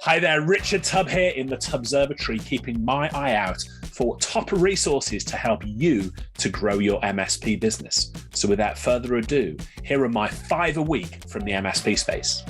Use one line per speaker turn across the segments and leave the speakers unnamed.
Hi there, Richard Tubb here in the Tubbservatory, keeping my eye out for top resources to help you to grow your MSP business. So without further ado, here are my 5 a week from the MSP space.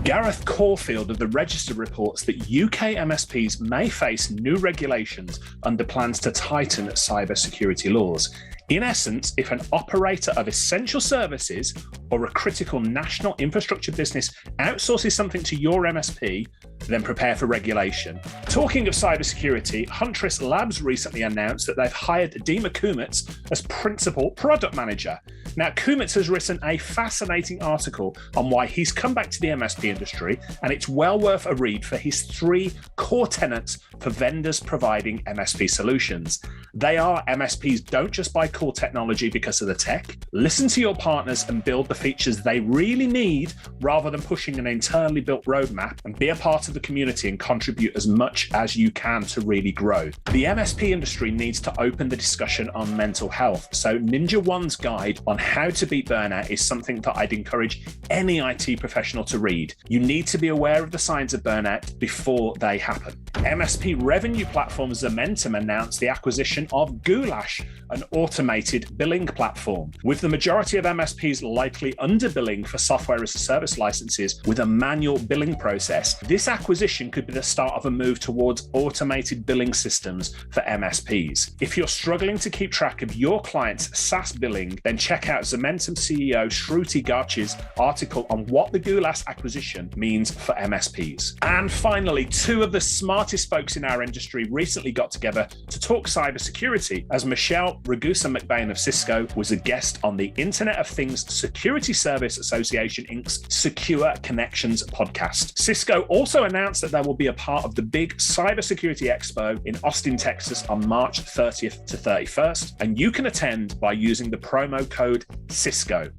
Gareth Caulfield of the Register reports that UK MSPs may face new regulations under plans to tighten cybersecurity laws. In essence, if an operator of essential services or a critical national infrastructure business outsources something to your MSP, then prepare for regulation. Talking of cybersecurity, Huntress Labs recently announced that they've hired Dima Kumets as Principal Product Manager. Now, Kumets has written a fascinating article on why he's come back to the MSP industry, and it's well worth a read for his 3 core tenets for vendors providing MSP solutions. They are: MSPs don't just buy cool technology because of the tech. Listen to your partners and build the features they really need rather than pushing an internally built roadmap, and be a part of the community and contribute as much as you can to really grow. The MSP industry needs to open the discussion on mental health, so Ninja One's guide on how to beat burnout is something that I'd encourage any IT professional to read. You need to be aware of the signs of burnout before they happen. MSP revenue platform Zomentum announced the acquisition of Goolash, an automated billing platform. With the majority of MSPs likely underbilling for software as a service licenses with a manual billing process, this acquisition could be the start of a move towards automated billing systems for MSPs. If you're struggling to keep track of your clients' SaaS billing, then check out Zomentum CEO Shruti Garchi's article on what the Goolash acquisition means for MSPs. And finally, 2 of the smartest folks in our industry recently got together to talk cybersecurity, as Michelle Ragusa-McBain of Cisco was a guest on the Internet of Things Security Service Association Inc.'s Secure Connections podcast. Cisco also announced that they will be a part of the big Cybersecurity Expo in Austin, Texas on March 30th to 31st, and you can attend by using the promo code Cisco.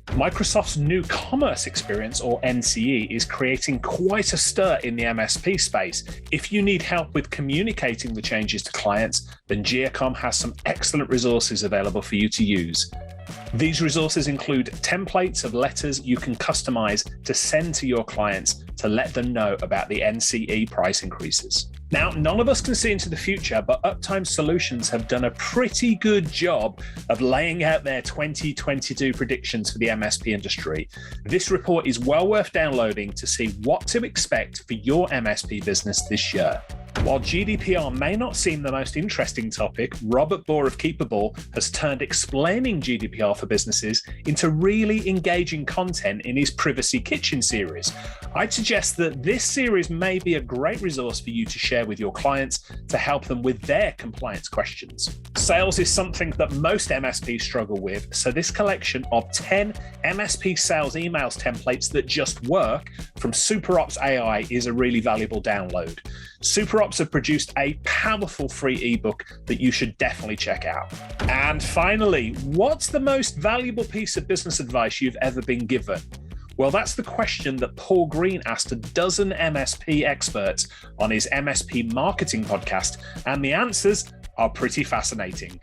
Microsoft's new commerce experience, or NCE, is creating quite a stir in the MSP space. If you need help with communicating the changes to clients, then Giacom has some excellent resources available for you to use. These resources include templates of letters you can customize to send to your clients to let them know about the NCE price increases. Now, none of us can see into the future, but Uptime Solutions have done a pretty good job of laying out their 2022 predictions for the MSP industry. This report is well worth downloading to see what to expect for your MSP business this year. While GDPR may not seem the most interesting topic, Robert Bohr of Keepable has turned explaining GDPR for businesses into really engaging content in his Privacy Kitchen series. I'd suggest that this series may be a great resource for you to share with your clients to help them with their compliance questions. Sales is something that most MSPs struggle with, so this collection of 10 MSP sales emails templates that just work from SuperOps.ai is a really valuable download. SuperOps have produced a powerful free ebook that you should definitely check out. And finally, what's the most valuable piece of business advice you've ever been given? Well, that's the question that Paul Green asked a dozen MSP experts on his MSP Marketing podcast, and the answers are pretty fascinating.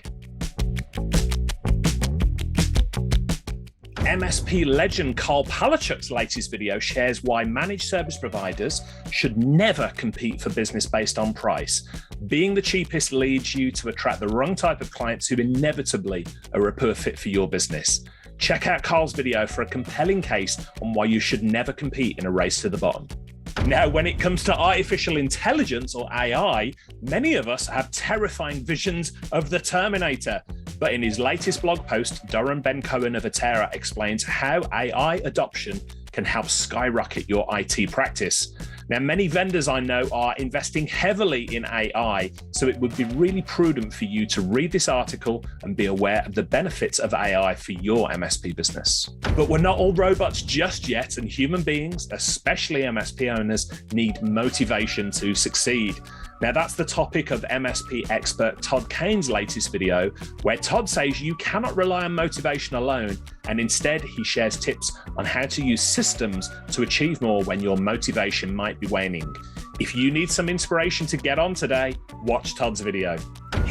MSP legend Karl Palachuk's latest video shares why managed service providers should never compete for business based on price. Being the cheapest leads you to attract the wrong type of clients who inevitably are a poor fit for your business. Check out Karl's video for a compelling case on why you should never compete in a race to the bottom. Now, when it comes to artificial intelligence, or AI, many of us have terrifying visions of the Terminator. But in his latest blog post, Doran Ben Cohen of Atera explains how AI adoption can help skyrocket your IT practice. Now, many vendors I know are investing heavily in AI, so it would be really prudent for you to read this article and be aware of the benefits of AI for your MSP business. But we're not all robots just yet, and human beings, especially MSP owners, need motivation to succeed. Now, that's the topic of MSP expert Todd Kane's latest video, where Todd says you cannot rely on motivation alone, and instead he shares tips on how to use systems to achieve more when your motivation might be waning. If you need some inspiration to get on today, watch Todd's video.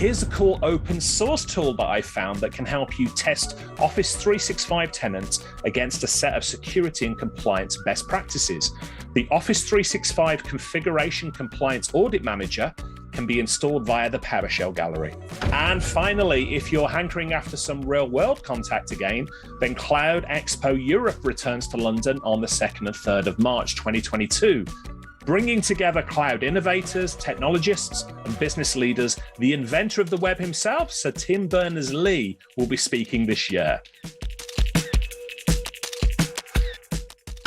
here's a cool open source tool that I found that can help you test Office 365 tenants against a set of security and compliance best practices. The Office 365 Configuration Compliance Audit Manager can be installed via the PowerShell gallery. And finally, if you're hankering after some real-world contact again, then Cloud Expo Europe returns to London on the 2nd and 3rd of March 2022. Bringing together cloud innovators, technologists, and business leaders, the inventor of the web himself, Sir Tim Berners-Lee, will be speaking this year.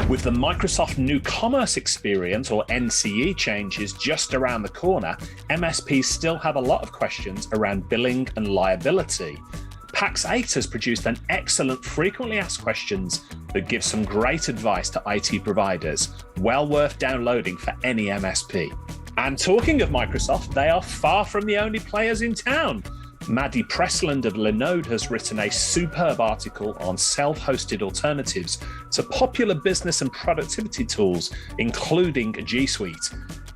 With the Microsoft New Commerce Experience, or NCE, changes just around the corner, MSPs still have a lot of questions around billing and liability. PAX 8 has produced an excellent frequently asked questions that gives some great advice to IT providers, well worth downloading for any MSP. And talking of Microsoft, they are far from the only players in town. Maddie Pressland of Linode has written a superb article on self-hosted alternatives to popular business and productivity tools, including G Suite.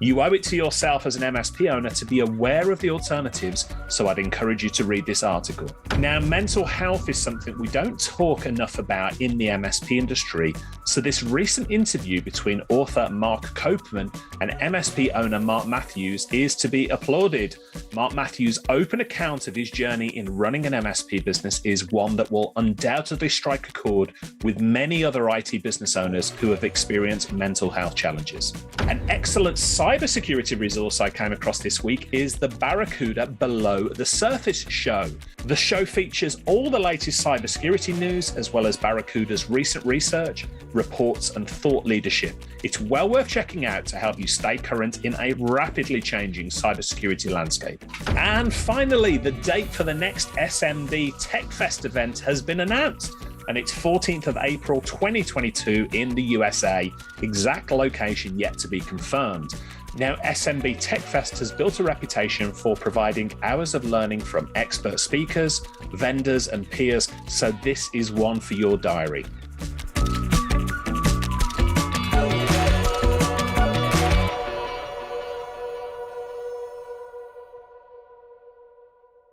You owe it to yourself as an MSP owner to be aware of the alternatives, so I'd encourage you to read this article. Now, mental health is something we don't talk enough about in the MSP industry, so this recent interview between author Mark Copeman and MSP owner Mark Matthews is to be applauded. Mark Matthews' open account of his journey in running an MSP business is one that will undoubtedly strike a chord with many other IT business owners who have experienced mental health challenges. An excellent cybersecurity resource I came across this week is the Barracuda Below the Surface show. The show features all the latest cybersecurity news, as well as Barracuda's recent research, reports, and thought leadership. It's well worth checking out to help you stay current in a rapidly changing cybersecurity landscape. And finally, the date for the next SMB TechFest event has been announced, and it's 14th of April 2022 in the USA. Exact location yet to be confirmed. Now, SMB TechFest has built a reputation for providing hours of learning from expert speakers, vendors, and peers, so this is one for your diary.